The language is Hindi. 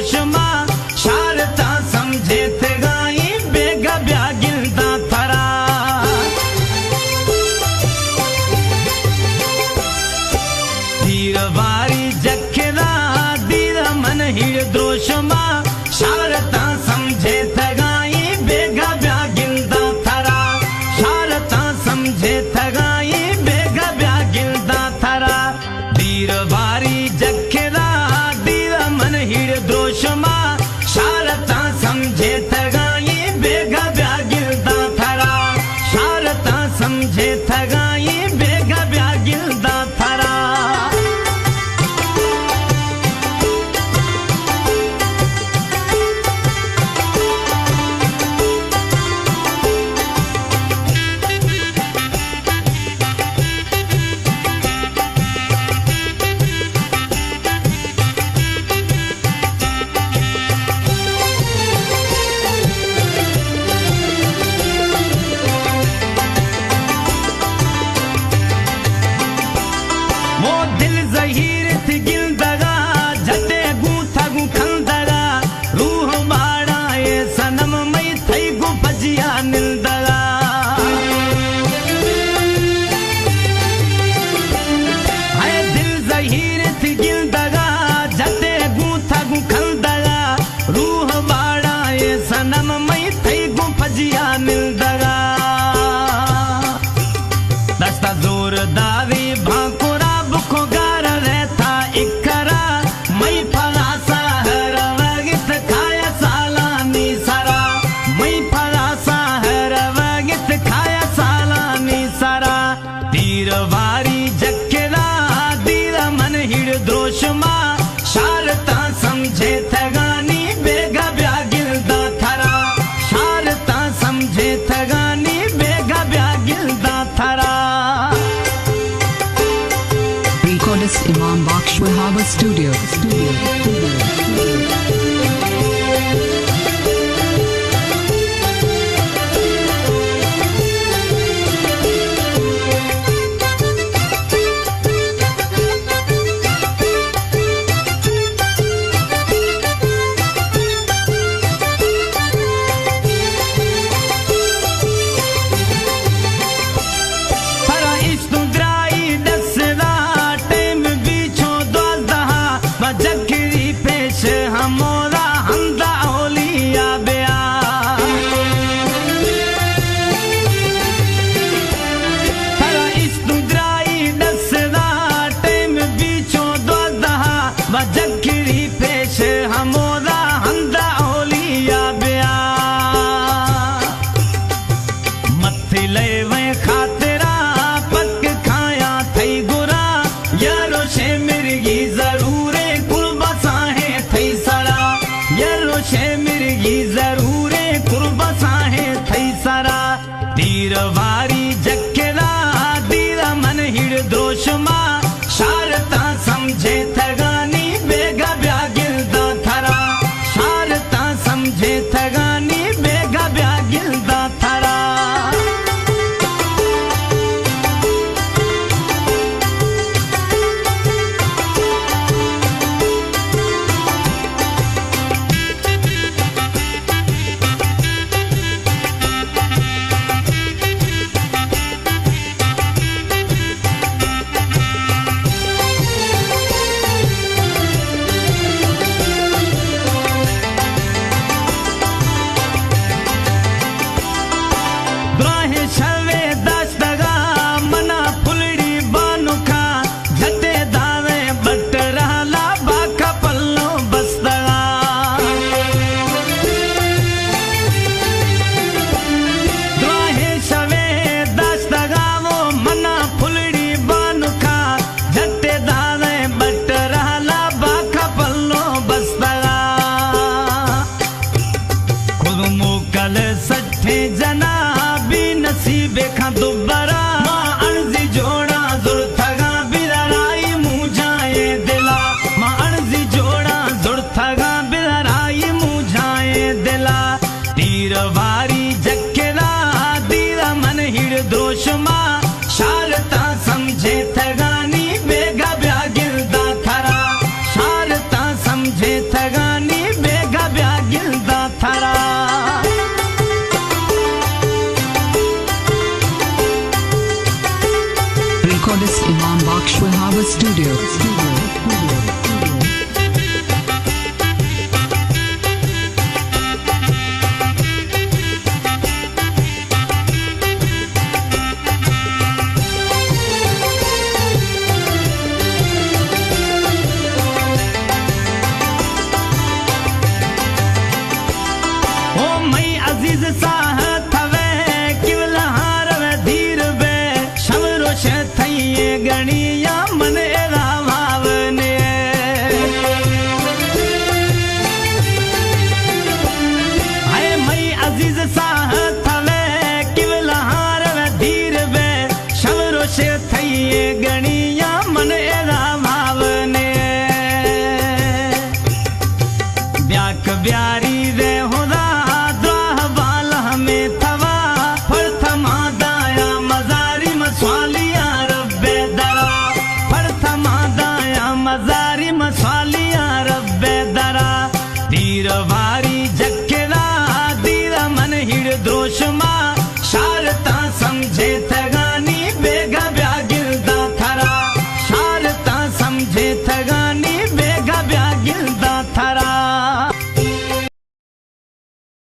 द्रोश मां शारता समझे थे गाई बेगा ब्यागिलदा थरा तीरवारी जखेरा दीर मन हिड़ द्रोश मां शारता समझे थे गाई बेगा ब्यागिलदा थरा शारता समझे थे गाई बेगा ब्यागिलदा थरा तीरवारी जखेरा दीर मन हिड़ द्रोश मां शारता समझे थगाई बेगा ब्यागिलदा थरा शारता समझे थगाई बेगा ब्यागिलदा थरा हीर थी गिलदगा झटे गू थगू खंदगा रूह बाड़ा ये सनम मई थई गु भजिया निलदगा हाय दिल ज़हीर थी गिलदगा झटे गू थगू खंदगा रूह बाड़ा ये सनम मई थई गु भजिया निलदगा दस्ता जोर दावी भाकुरा बुखो तीरवारी जखेरा दीर मन हिड़ द्रोश मां शारता समझे थगानी बेगा ब्यागिलदा थरा शारता समझे थगानी बेगा ब्यागिलदा थरा Recordist Imam Baksh Wahaba Studio. जखरी पेश हमोरा हमदा होलिया बया हरा इस्तुद्राई दसदा टेम बीचो दोदहा जखरी पेश हमोरा हमदा होलिया बया मथे ले वे खातिरा पक खाया थई गुरा यारो शे मिर्गी जरूर मिर्गी जरूरे कुर्बसा है थई सरा तीरवारी जखेरा दीर मन हिड़ द्रोश मां शारता समझे थगानी बेगा ब्यागिलदा थरा शारता समझे थगानी बेगा ब्यागिलदा थरा शवे दस्तगा मना फुलड़ी बानुखा झटे दावे बट रहला बाका पल्लो बस्तगा द्रोहे शवे दस्तगा वो मना फुलड़ी बानुखा झटे दावे बट रहला बाका पल्लो बस्तगा खुद मोकल सठे जना नसीबे खां दुबारा मां अर्जी जोड़ा जुर थगा बिलराई मुझाए दिला मां अर्जी जोड़ा जुर थगा बिलराई मुझाए दिला तीरवारी जखेरा दीर मन हिड़ द्रोश मां शारता समझे थगानी